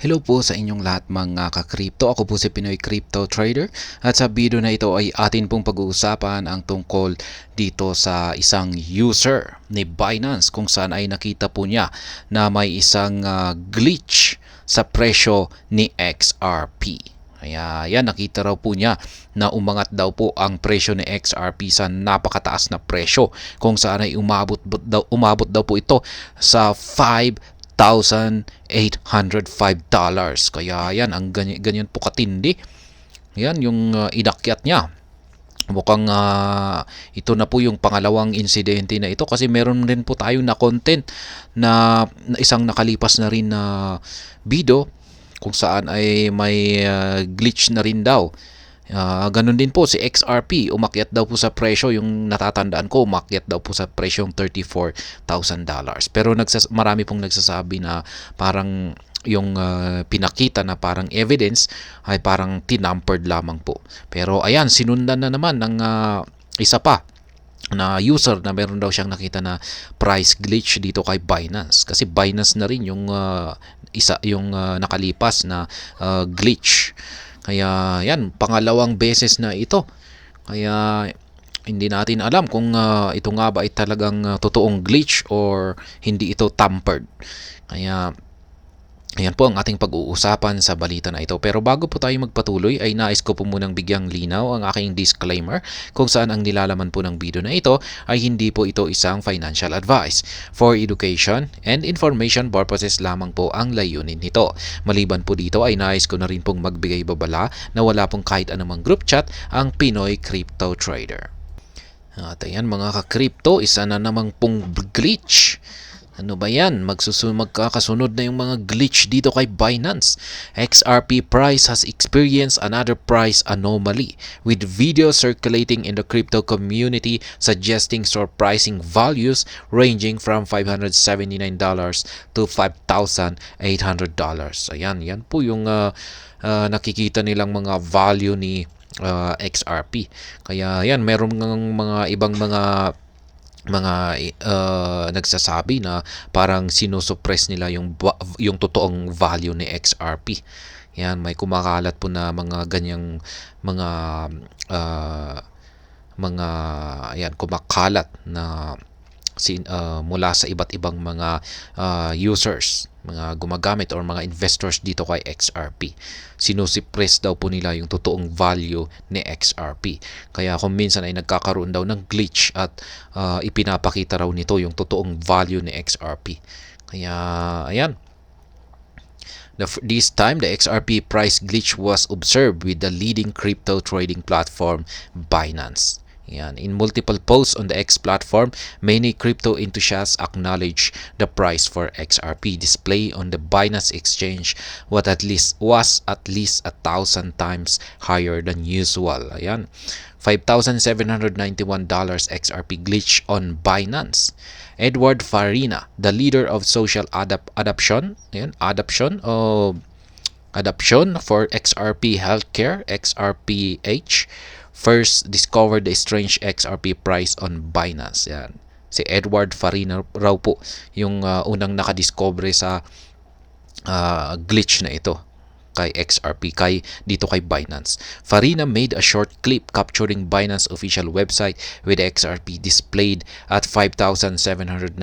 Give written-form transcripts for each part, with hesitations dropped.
Hello po sa inyong lahat mga ka-crypto. Ako po si Pinoy Crypto Trader at sa video na ito ay atin pong pag-uusapan ang tungkol dito sa isang user ni Binance kung saan ay nakita po niya na may isang glitch sa presyo ni XRP. Kaya yan, nakita raw po niya na umangat daw po ang presyo ni XRP sa napakataas na presyo kung saan ay umabot daw po ito sa $5,805. Kaya yan, ang ganyan po katindi. Yan yung inakyat niya. Mukhang ito na po yung pangalawang insidente na ito kasi meron rin po tayong na content na isang nakalipas na rin na video kung saan ay may glitch na rin daw. Ganun din po si XRP, umakyat daw po sa presyo, yung natatandaan ko, umakyat daw po sa presyong $34,000. Pero marami pong nagsasabi na parang yung pinakita na parang evidence ay parang tinampered lamang po. Pero ayan, sinundan na naman ng isa pa na user na meron daw siyang nakita na price glitch dito kay Binance, kasi Binance na rin yung nakalipas na glitch. Kaya yan, pangalawang beses na ito. Kaya hindi natin alam kung ito nga ba ay talagang totoong glitch or hindi ito tampered. Kaya ayan po ang ating pag-uusapan sa balita na ito. Pero bago po tayo magpatuloy ay nais ko po munang bigyang linaw ang aking disclaimer kung saan ang nilalaman po ng video na ito ay hindi po ito isang financial advice. For education and information purposes lamang po ang layunin nito. Maliban po dito ay nais ko na rin pong magbigay babala na wala pong kahit anumang group chat ang Pinoy Crypto Trader. At ayan mga ka-crypto, isa na namang pong glitch. Ano ba yan? Magkakasunod na yung mga glitch dito kay Binance. XRP price has experienced another price anomaly with videos circulating in the crypto community suggesting store pricing values ranging from $579 to $5,800. Ayan, yan po yung nakikita nilang mga value ni XRP. Kaya yan, meron ng mga ibang mga nagsasabi na parang sinusuppress nila yung totoong value ni XRP. Yan, may kumakalat po na mga ganyang mga ayan, kumakalat na mula sa iba't ibang mga users, mga gumagamit or mga investors dito kay XRP. Sinusuppress daw po nila yung totoong value ni XRP. Kaya kung minsan ay nagkakaroon daw ng glitch at ipinapakita raw nito yung totoong value ni XRP. Kaya ayan. This time, the XRP price glitch was observed with the leading crypto trading platform, Binance. Yan. In multiple posts on the X platform, many crypto enthusiasts acknowledge the price for XRP display on the Binance exchange was at least 1,000 times higher than usual. Ayan. $5,791 XRP glitch on Binance. Edward Farina, the leader of social adoption for XRP Healthcare, XRPH, first discovered the strange XRP price on Binance. Yan. Si Edward Farina raw po yung unang nakadiscover sa glitch na ito kay XRP, dito kay Binance. Farina made a short clip capturing Binance official website with XRP displayed at $5,791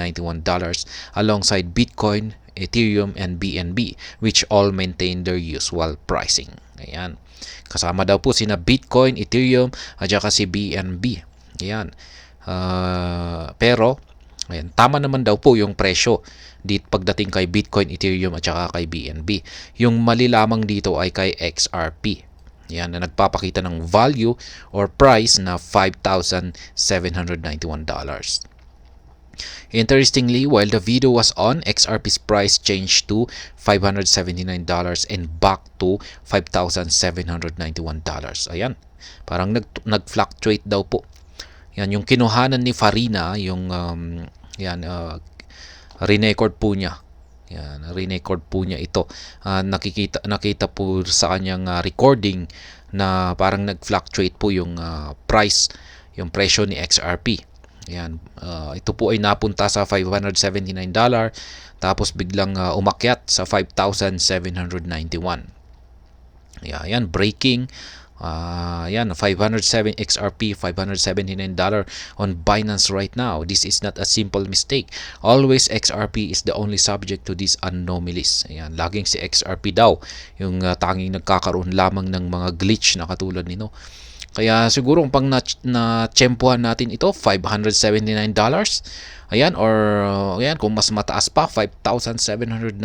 alongside Bitcoin, Ethereum, and BNB, which all maintain their usual pricing. Ayan. Kasama daw po sina Bitcoin, Ethereum, at saka si BNB. Ayan. Pero, ayan, tama naman daw po yung presyo pagdating kay Bitcoin, Ethereum, at saka kay BNB. Yung mali lamang dito ay kay XRP. Yan, na nagpapakita ng value or price na $5,791. Interestingly, while the video was on, XRP's price changed to $579 and back to $5,791. Ayan, parang nag-fluctuate daw po. Yan, yung kinuhanan ni Farina, yung record po niya. Yan, record po niya ito. Nakita po sa kanyang recording na parang nag-fluctuate po yung price, yung presyo ni XRP. Ayan, ito po ay napunta sa $579 tapos biglang umakyat sa 5,791. Ayan, breaking. Ayan, 507 XRP, $579 on Binance right now. This is not a simple mistake. Always XRP is the only subject to these anomalies. Ayan, laging si XRP daw yung tanging nagkakaroon lamang ng mga glitch na katulad nito. Kaya siguro pang na-tsempuhan natin ito, $579. Ayan, or ayan, kung mas mataas pa, $5,791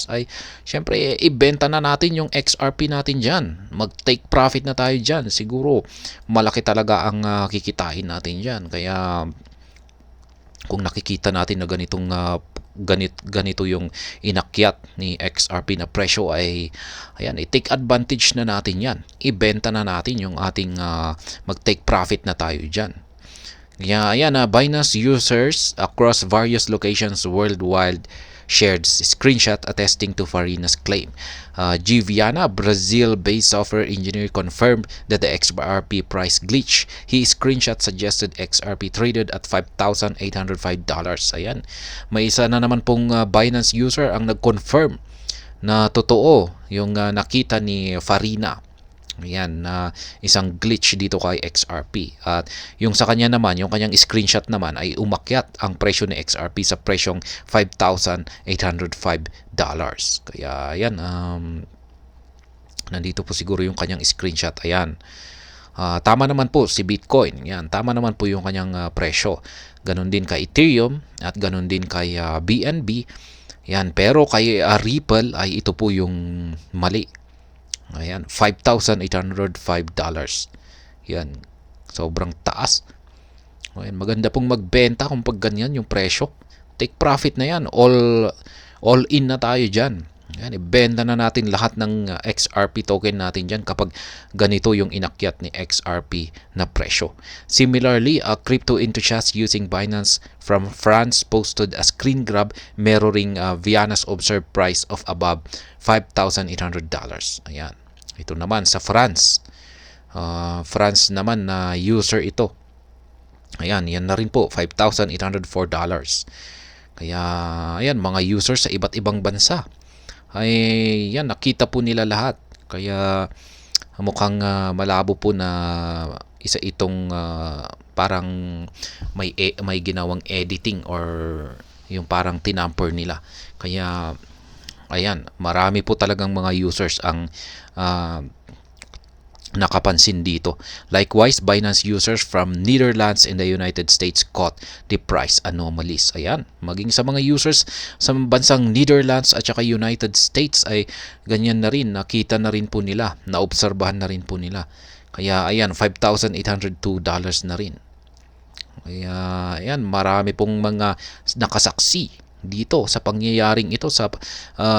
ay syempre ibenta na natin yung XRP natin dyan. Mag-take profit na tayo dyan. Siguro malaki talaga ang kikitain natin dyan. Kaya kung nakikita natin na ganito yung inakyat ni XRP na presyo ay ayan, i-take advantage na natin yan. Ibenta na natin yung ating mag-take profit na tayo dyan. Kaya ayan, Binance users across various locations worldwide shared screenshot attesting to Farina's claim. Giviana, Brazil-based software engineer, confirmed that the XRP price glitch. His screenshot suggested XRP traded at $5,805. Ayan, may isa na naman pong Binance user ang nag-confirm na totoo yung nakita ni Farina. Ayan, na isang glitch dito kay XRP. At yung sa kanya naman, yung kanyang screenshot naman ay umakyat ang presyo ni XRP sa presyong $5,805. Kaya ayan, nandito po siguro yung kanyang screenshot. Ayan. Tama naman po si Bitcoin. Yan, tama naman po yung kanyang presyo. Ganon din kay Ethereum at ganon din kay BNB. Yan, pero kay Ripple ay ito po yung mali. Ayan, $5,805. Yan, sobrang taas. Ayan, maganda pong magbenta kung pag ganyan yung presyo. Take profit na yan. All in na tayo dyan. Ayan, ibenta na natin lahat ng XRP token natin dyan kapag ganito yung inakyat ni XRP na presyo. Similarly, a crypto enthusiast using Binance from France posted a screen grab mirroring Viana's observed price of above $5,800. Ayan. Ito naman sa France. France naman na user ito. Ayan, yan na rin po, $5,804. Kaya, ayan, mga users sa iba't ibang bansa. Ay, yan, nakita po nila lahat. Kaya, mukhang malabo po na isa itong parang may ginawang editing or yung parang tinamper nila. Kaya, ayan, marami po talagang mga users ang nakapansin dito. Likewise, Binance users from Netherlands and the United States caught the price anomalies. Ayan, maging sa mga users sa bansang Netherlands at saka United States ay ganyan na rin, nakita na rin po nila, naobserbahan na rin po nila. Kaya ayan, $5,802 na rin. Kaya ayan, marami pong mga nakasaksi dito sa pangyayaring ito sa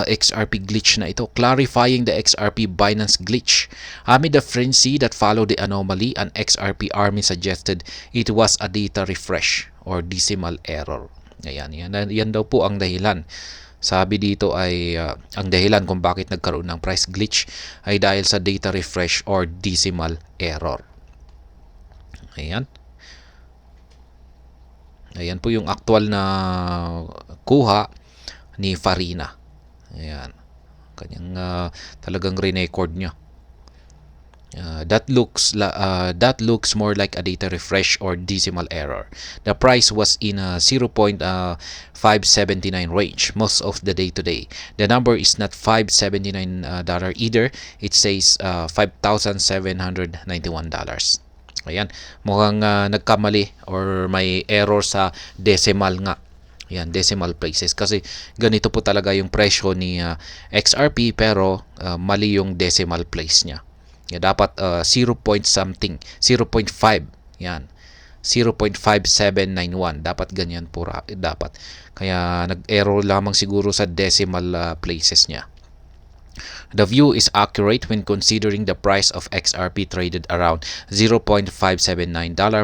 XRP glitch na ito, clarifying the XRP Binance glitch. Amid the frenzy that followed the anomaly, an XRP army suggested it was a data refresh or decimal error. Ayan, yan daw po ang dahilan. Sabi dito ay ang dahilan kung bakit nagkaroon ng price glitch ay dahil sa data refresh or decimal error. Ayan. Ayan po yung actual na kuha ni Farina. Ayan. Kanyang talagang re-record niya. That looks more like a data refresh or decimal error. The price was in a 0.579 range most of the day today. The number is not $579 either. It says $5,791. Ayan, mukhang nagkamali or may error sa decimal nga. Ayan, decimal places. Kasi ganito po talaga yung presyo ni XRP pero mali yung decimal place niya. Yan, dapat 0 point something, 0.5. Yan, 0.5791. Dapat ganyan po dapat. Kaya nag-error lamang siguro sa decimal places niya. The view is accurate when considering the price of XRP traded around $0.579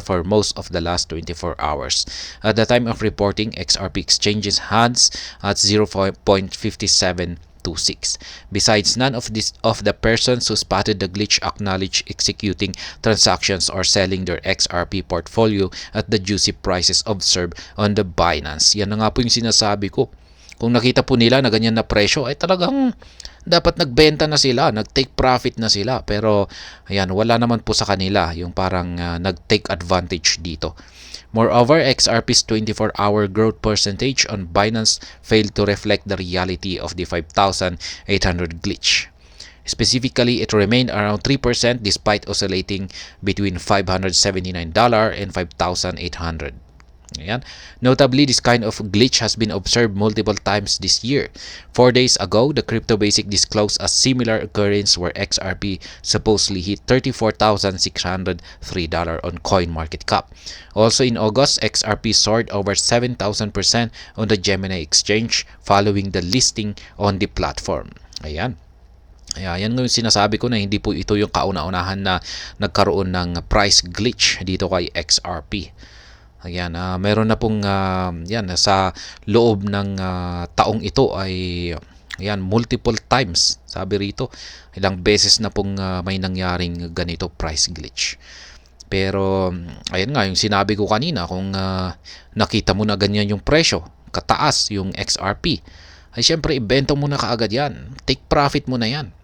for most of the last 24 hours. At the time of reporting, XRP exchanges hands at $0.57 0.26. Besides, none of the persons who spotted the glitch acknowledge executing transactions or selling their XRP portfolio at the juicy prices observed on the Binance. Yan na nga po yung sinasabi ko. Kung nakita po nila na ganyan na presyo, ay talagang dapat nagbenta na sila, nag-take profit na sila. Pero ayan, wala naman po sa kanila yung parang nag-take advantage dito. Moreover, XRP's 24-hour growth percentage on Binance failed to reflect the reality of the 5,800 glitch. Specifically, it remained around 3% despite oscillating between $579 and $5,800. Ayan. Notably, this kind of glitch has been observed multiple times this year. 4 days ago, the Crypto Basic disclosed a similar occurrence where XRP supposedly hit $34,603 on CoinMarketCap. Also in August, XRP soared over 7,000% on the Gemini exchange following the listing on the platform. Ayan. Yan yung sinasabi ko na hindi po ito yung kauna-unahan na nagkaroon ng price glitch dito kay XRP. Ayan, meron na pong yan sa loob ng taong ito ay yan multiple times. Sabi rito, ilang beses na pong may nangyaring ganito price glitch. Pero ayan nga yung sinabi ko kanina, kung nakita mo na ganyan yung presyo, kataas yung XRP, ay syempre ibenta mo na kaagad yan. Take profit mo na yan.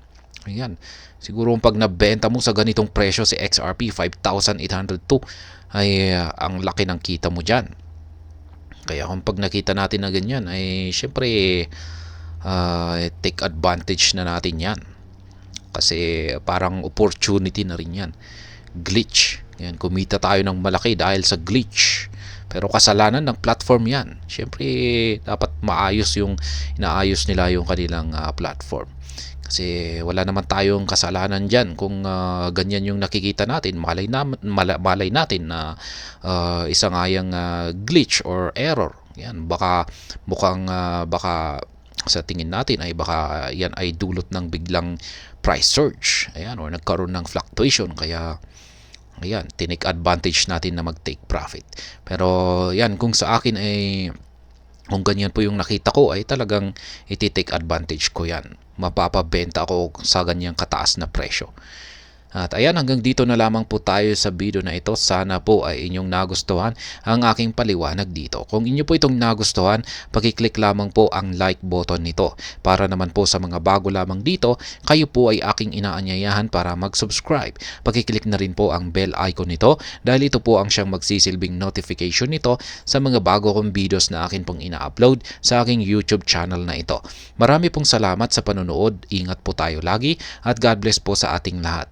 Ayan. Siguro pag nabenta mo sa ganitong presyo si XRP 5,802 ay ang laki ng kita mo dyan. Kaya kung pag nakita natin na ganyan ay syempre take advantage na natin yan. Kasi parang opportunity na rin yan. Glitch. Yan, kumita tayo ng malaki dahil sa glitch. Pero kasalanan ng platform yan. Syempre dapat maayos yung inaayos nila yung kanilang platform. Kasi wala naman tayong kasalanan dyan kung ganyan yung nakikita natin. Malay natin na isang ayang glitch or error. Yan, baka sa tingin natin ay baka yan ay dulot ng biglang price surge. Ayan, or nagkaroon ng fluctuation. Kaya ayan, tinake advantage natin na mag-take profit. Pero yan, kung sa akin ay kung ganyan po yung nakita ko ay talagang iti-take advantage ko yan. Mapapabenta ako sa ganyang kataas na presyo. At ayan, hanggang dito na lamang po tayo sa video na ito. Sana po ay inyong nagustuhan ang aking paliwanag dito. Kung inyo po itong nagustuhan, pakiclick lamang po ang like button nito. Para naman po sa mga bago lamang dito, kayo po ay aking inaanyayahan para mag-subscribe. Pakiclick na rin po ang bell icon nito dahil ito po ang siyang magsisilbing notification nito sa mga bago kong videos na akin pong ina-upload sa aking YouTube channel na ito. Marami pong salamat sa panonood. Ingat po tayo lagi at God bless po sa ating lahat.